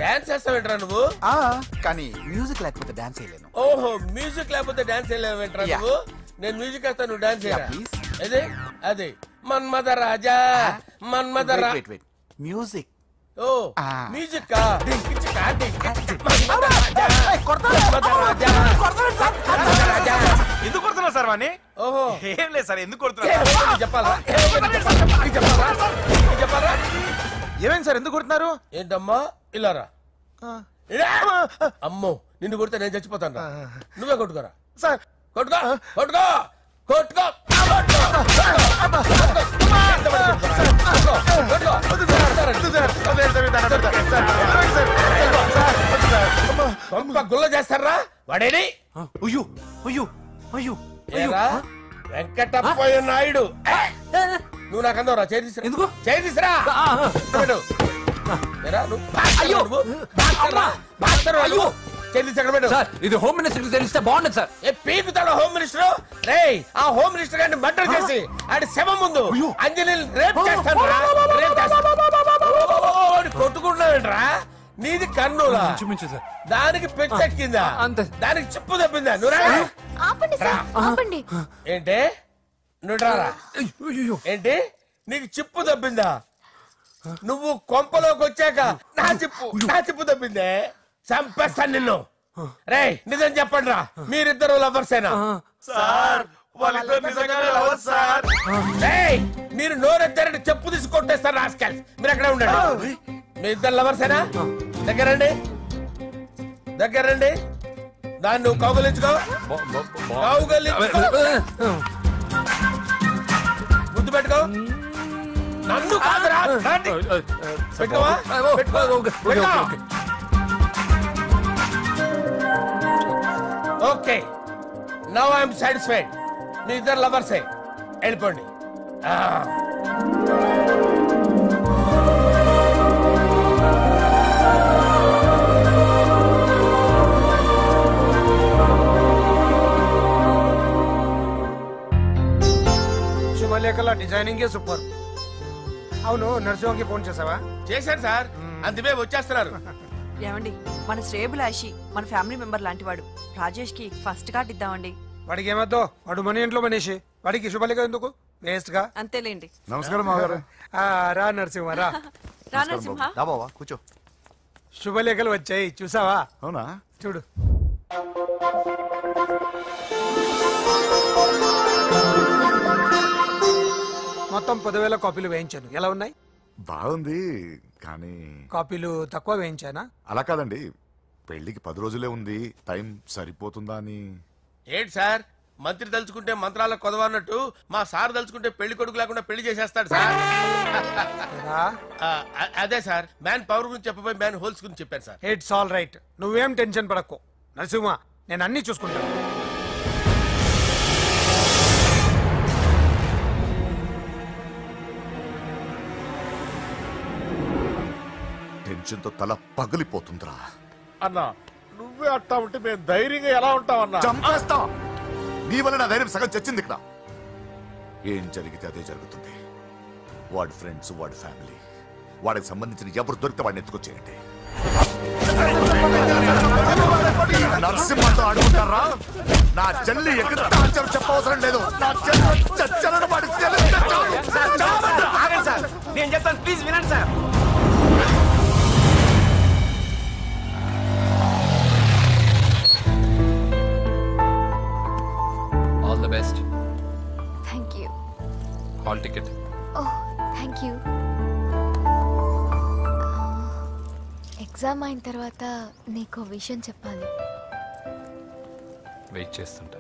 డాన్స్ చేస్తావేంట్రా నువ్వు?
కానీ మ్యూజిక్ లేకపోతే డాన్స్ చేయలేను.
ఓహో, మ్యూజిక్ లేకపోతే డాన్స్ చేయలేవేంట్రా నువ్వు? నేను మ్యూజిక్ వేస్తా, నువ్వు డాన్స్ చేయరా? అదే మన్మథ రాజా.
మ్యూజిక్.
ఓ మ్యూజిక్.
ఎందుకు కొడుతున్నారు సార్ వాణ్ణి?
ఓహో,
ఏం లేదు సార్, ఎందుకు కొడుతున్నారు?
చెప్పాలా?
ఏమైంది సార్, ఎందుకు కొడుతున్నారు?
ఏంటమ్మా ఇలా రా. అమ్మో, నిన్ను కొడితే నేను చచ్చిపోతాను. నువ్వే కొట్టుకోరా
సార్.
కొట్టుకో. గుల్ల చేస్తారా వాడేని? వెంకటప్ప నాయుడు. నువ్వు నాకు అందవరా? చేయి తీసురా.
ఇది హోమ్ మినిస్టర్ తెలిస్తే బాగుండదు సార్.
పీకుతాడు హోమ్ మినిస్టర్. రే, ఆ హోమ్ మినిస్టర్ గారిని మర్డర్ చేసి ఆడి శవం ముందు అంజలి రేప్ చేస్తాను. కొట్టుకుంటున్నావేంట్రా? నీది కన్నులా? దానికి పెచ్చెక్కిందా? దానికి చిప్పు తప్పిందా? ఏంటి? నువ్వు రారా. ఏంటి నీకు చిప్పు తప్పిందా? నువ్వు కొంపలోకి వచ్చాక నా చిప్పు తప్పిందే. చంపేస్తాను నిన్ను. రే, నిజం చెప్పండి రా, మీరిద్దరు లవర్సేనా? మీరు నోరెత్తారంటే చెప్పు తీసి కొట్టేస్తారు రాస్కల్స్. మీరు అక్కడే ఉండండి. మీ ఇద్దరు లవర్సేనా? దగ్గరండి. దాన్ని నువ్వు కౌగలించుకో. ముద్దు పెట్టుకో. నన్ను కాదురా. పెట్టుకోవా? Okay, now I'm satisfied. మీ ఇద్దరు లవర్సే, వెళ్ళిపోండి.
శుభలేఖల డిజైనింగ్ సూపర్. అవును, నర్సింహకి ఫోన్ చేసావా?
చేశాను సార్, అందుకే వచ్చేస్తున్నారు.
ఏమండి, మన శ్రేయబులాషి మన ఫ్యామిలీ మెంబర్ లాంటి వాడు. రాజేష్ కి ఫస్ట్ కార్డ్ ఇద్దామండి.
వాడికి ఏమద్దో, వాడు మన ఇంట్లో మనిషి. వాడికి శుభలేఖ ఎందుకు వేస్ట్ గా?
అంతేలేండి.
నమస్కారం మావారు.
రా నరసింహ రా.
రా నరసింహ.
కూర్చో.
శుభలేఖలు వచ్చాయి, చూసావా?
అవునా?
చూడు. మొత్తం 10,000 కాపీలు వేయించాను. ఎలా ఉన్నాయి?
బాగుంది, కానీ
కాపీలు తక్కువ వేయించానా?
అలా కాదండి, పెళ్లికి 10 రోజులే ఉంది, టైం సరిపోతుందా అని.
ఏంటి సార్, మంత్రి తలుచుకుంటే మంత్రాలకు కొదవన్నట్టు మా సార్ తలుచుకుంటే పెళ్లి కొడుకు లేకుండా పెళ్లి చేసేస్తాడు సార్. అదే సార్, మ్యాన్ పవర్ గురించి చెప్పబోయి మ్యాన్ హోల్స్ గురించి చెప్పాను సార్.
ఇట్స్ ఆల్ రైట్, నువ్వేం టెన్షన్ పడకు నరసింహ, నేను అన్ని చూసుకుంటాను.
టెన్షన్ తో తల పగిలిపోతుందిరా.
అన్నా, నువ్వే అట్టా ఉంటే మేము ధైర్యంగా ఎలా ఉంటామన్నా?
చంపేస్తా. నీ వల్ల నా ధైర్యం సగం చచ్చింది ఇక్కడ. ఏం జరిగితే అదే జరుగుతుంది. వాడి ఫ్రెండ్స్, వాడి ఫ్యామిలీ, వాడికి సంబంధించిన ఎవరు దొరికితే వాడిని ఎత్తుకొచ్చేయండి. నరసింహతో అడుగుతారా? నా చెల్లి ఎక్కడ చెప్పవసరం లేదు. నా చెల్లి చచ్చలను వాడి
సార్, నేను చెప్తాను, ప్లీజ్ వినండి sir.
Oh thank you. Exam అయిన తర్వాత నీకు విషయం చెప్పాలి.
వెయిట్ చేస్తుంటా.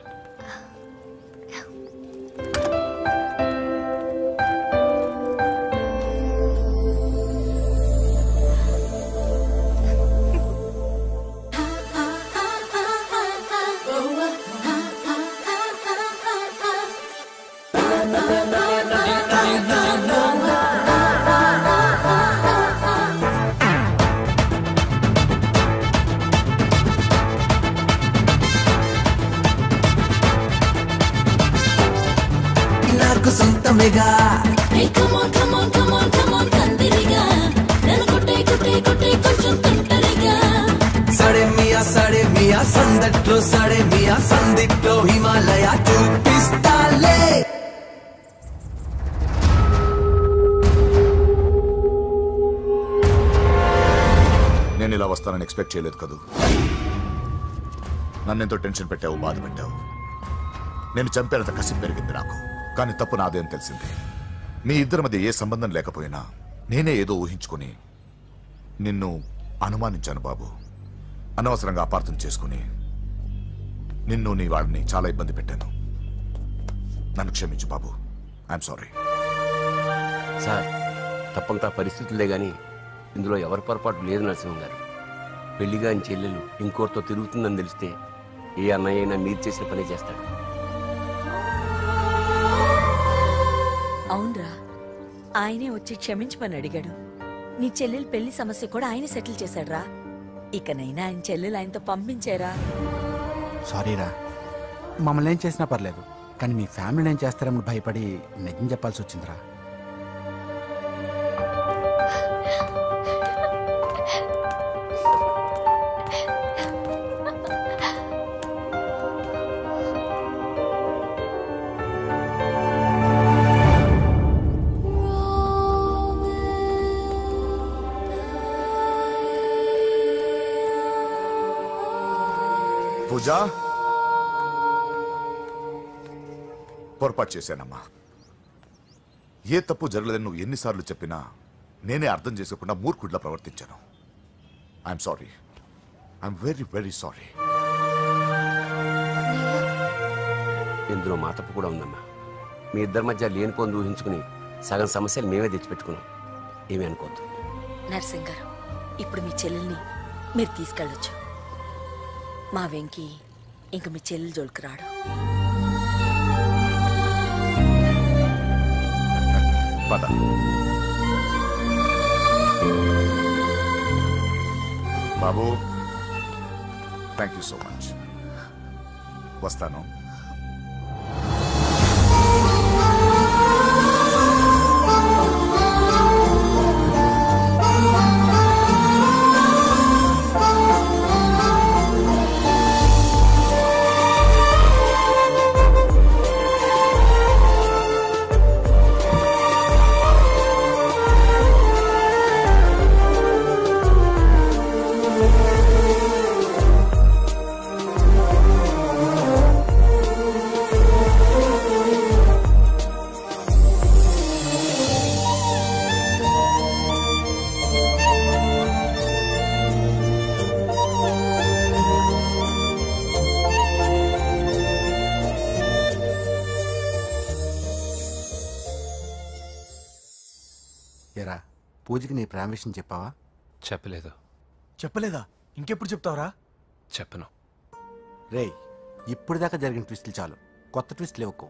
సందట్లో సడే మియా సందిట్లో హిమాలయ చూపిస్తాలే.
నేను ఇలా వస్తానని ఎక్స్పెక్ట్ చేయలేదు కదూ. నన్నెంతో టెన్షన్ పెట్టావు, బాధ పెట్టావు. నేను చంపేంత కసి పెరిగింది నాకు. కానీ తప్పు నాదే అని తెలిసింది. మీ ఇద్దరి మధ్య ఏ సంబంధం లేకపోయినా నేనే ఏదో ఊహించుకుని నిన్ను అనుమానించాను బాబు. అనవసరంగా అపార్థం చేసుకుని నిన్ను నీ వాడిని చాలా ఇబ్బంది పెట్టాను. నన్ను క్షమించు బాబు. I'm sorry.
సార్, తప్పంతా పరిస్థితులే గాని ఇందులో ఎవరి పొరపాటు లేదు నరసింహం గారు. పెళ్లిగాని చెల్లెలు ఇంకోరితో తిరుగుతుందని తెలిస్తే ఏ అన్నయ్య అయినా మీరు చేసిన పని చేస్తాడు.
అవునరా, ఆయనే వచ్చి క్షమించమని అడిగాడు. నీ చెల్లెలు పెళ్లి సమస్య కూడా ఆయన సెటిల్ చేశాడు రా. ఇకనైనా ఆయన చెల్లెలు ఆయనతో పంపించారా?
సారీరా, మమ్మల్ని ఏం చేసినా పర్లేదు, కానీ మీ ఫ్యామిలీని ఏం చేస్తారని భయపడి నిజం చెప్పాల్సి వచ్చిందిరా.
పూజా, పొరపాటు చేశానమ్మా. ఏ తప్పు జరగలేదని నువ్వు ఎన్నిసార్లు చెప్పినా నేనే అర్థం చేసుకోకుండా మూర్ఖుడిలా ప్రవర్తించాను. I'm sorry. I'm very very sorry.
ఇందులో మా తప్పు కూడా ఉందమ్మా. మీ ఇద్దరి మధ్య లేనిపోని ఊహించుకుని సగం సమస్యలు మేమే తెచ్చిపెట్టుకున్నాం. ఏమీ అనుకోవద్దు.
నర్సింగ్ గారు, ఇప్పుడు మీ చెల్లెల్ని మీరు తీసుకెళ్ళొచ్చు. మా వెంకీ ఇంక మీ చెల్లెలు జోలికి రాడు.
పద. బాబు, థ్యాంక్ యూ సో మచ్. వస్తాను.
ఏరా, పూజకి నీ ప్రేమ విషయం చెప్పావా?
చెప్పలేదు.
చెప్పలేదా? ఇంకెప్పుడు చెప్తావరా?
చెప్పను.
రేయ్, ఇప్పుడు దాకా జరిగిన ట్విస్టులు చాలు, కొత్త ట్విస్ట్ లేవుకో.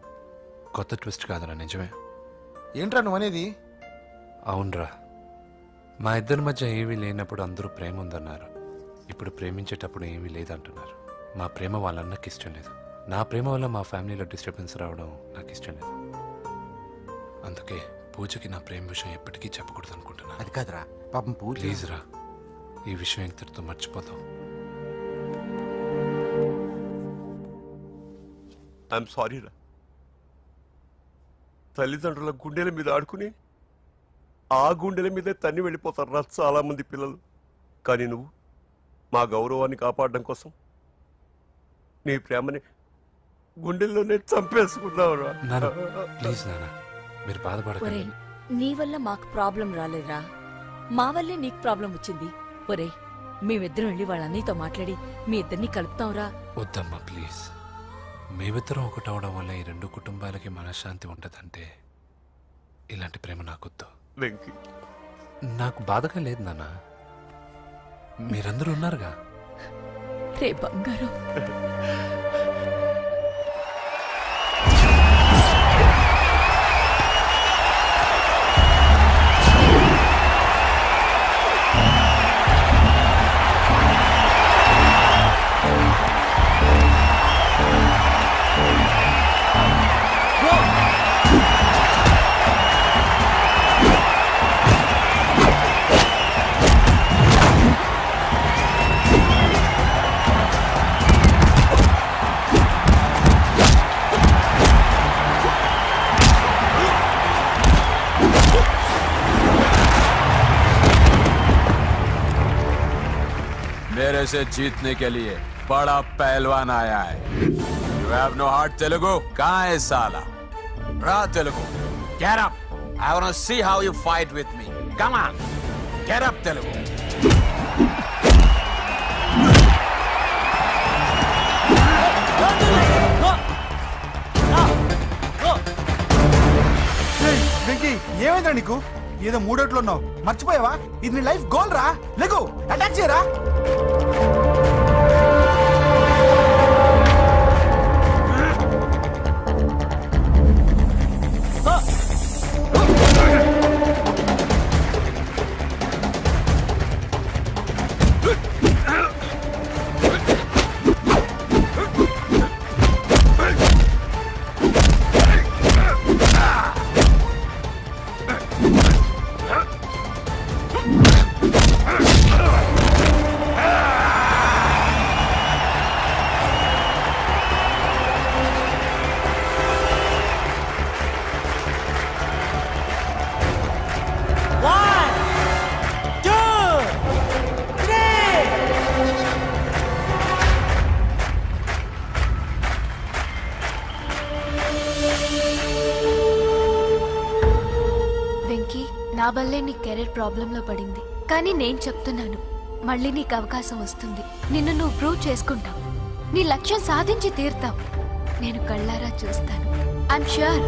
కొత్త ట్విస్ట్ కాదురా, నిజమే.
ఏంట్రా నువ్వు అనేది?
అవునరా, మా ఇద్దరి మధ్య ఏమీ లేనప్పుడు అందరూ ప్రేమ ఉందన్నారు. ఇప్పుడు ప్రేమించేటప్పుడు ఏమీ లేదంటున్నారు. మా ప్రేమ వాళ్ళన్నకి ఇష్టం లేదు. నా ప్రేమ వల్ల మా ఫ్యామిలీలో డిస్టర్బెన్స్ రావడం నాకు ఇష్టం లేదు. అందుకే పూజకి నా ప్రేమ విషయం ఎప్పటికీ చెప్పకూడదు అనుకుంటున్నా.
అది కాదురా, పాపం పూజ.
ప్లీజ్ రా, ఈ విషయం ఇంతటితో మర్చిపోతాం.
ఐఎమ్ సారీ రా. తల్లిదండ్రుల గుండెల మీద ఆడుకుని ఆ గుండెల మీదే తన్ని వెళ్ళిపోతారు రా చాలా మంది పిల్లలు. కానీ నువ్వు మా గౌరవాన్ని కాపాడడం కోసం నీ ప్రేమని గుండెల్లోనే చంపేసుకున్నావు రా.
ప్లీజ్ నాన్న, మీరు బాధపడకండి.
నీ వల్ల మాకు ప్రాబ్లం రాలేదురా, మా వల్లే నీకు ప్రాబ్లం వచ్చింది. ఒరే, మేమిద్దరం వెళ్ళి వాళ్ళ అన్నయ్యతో మాట్లాడి మీ ఇద్దరిని కలుపుతాంరా.
వద్దమ్మా ప్లీజ్. మేమిద్దరం ఒకటవడం వల్ల ఈ రెండు కుటుంబాలకి మనశ్శాంతి ఉంటదంటే ఇలాంటి ప్రేమ నాకొద్దు. నాకు బాధగా లేదు నాన్న, మీరందరూ ఉన్నారుగా.
రే బంగారం,
मेरे से जीतने के लिए बड़ा पहलवान आया है. You have no heart, Telugu? कहाँ है साला? Ra Telugu. Get up. I want to see how you fight with me. Come on. Get up, Telugu.
Venky, ఏమైందా నీకు? ఏదో మూడోట్లో ఉన్నావు, మర్చిపోయావా? ఇది నీ లైఫ్ గోల్ రా. లెగో, అటాక్ చేయరా.
నా వల్లే నీ కెరీర్ ప్రాబ్లంలో పడింది, కానీ నేను చెప్తున్నాను, మళ్ళీ నీకు అవకాశం వస్తుంది. నిన్ను నువ్వు ప్రూవ్ చేసుకుంటావు, నీ లక్ష్యం సాధించి తీరుతావు. నేను కళ్ళారా చూస్తాను. I'm sure.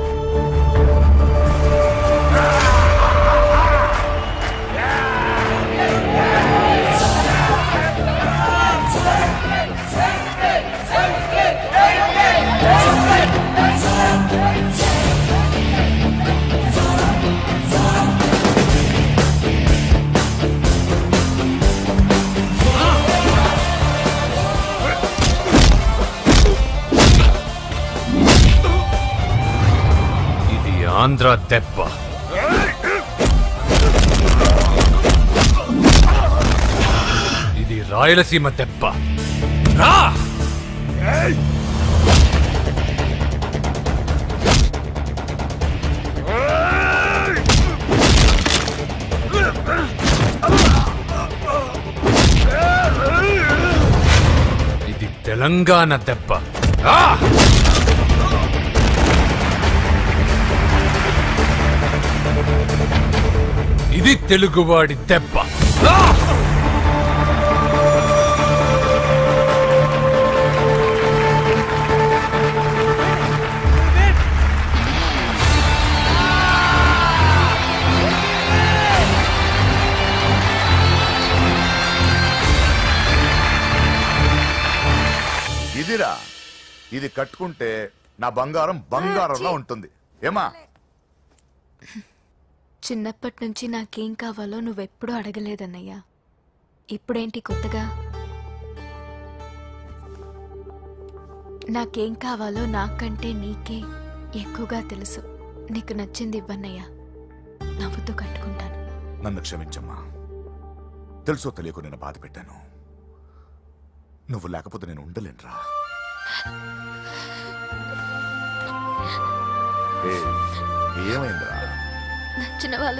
ఆంధ్ర దెబ్బ, ఇది రాయలసీమ దెబ్బ. రా! ఇది తెలంగాణ దెబ్బ. రా! ఇది తెలుగువాడి దెబ్బ.
ఇదిరా, ఇది కట్టుకుంటే నా బంగారం బంగారంలో ఉంటుంది. ఏమా?
చిన్నప్పటి నుంచి నాకేం కావాలో నువ్వెప్పుడూ అడగలేదన్నయ్యా. ఇప్పుడేంటి కొత్తగా? నాకేం కావాలో నాకంటే నీకే ఎక్కువగా తెలుసు. నీకు నచ్చింది ఇవ్వన్నయ్యా, నవ్వుతూ కట్టుకుంటాను.
నన్ను క్షమించమ్మా, తెలుసో తెలియకు నేను బాధ పెట్టాను. నువ్వు లేకపోతే నేను ఉండలేనురా. ఏమైందిరా?
నచ్చిన వాళ్ళు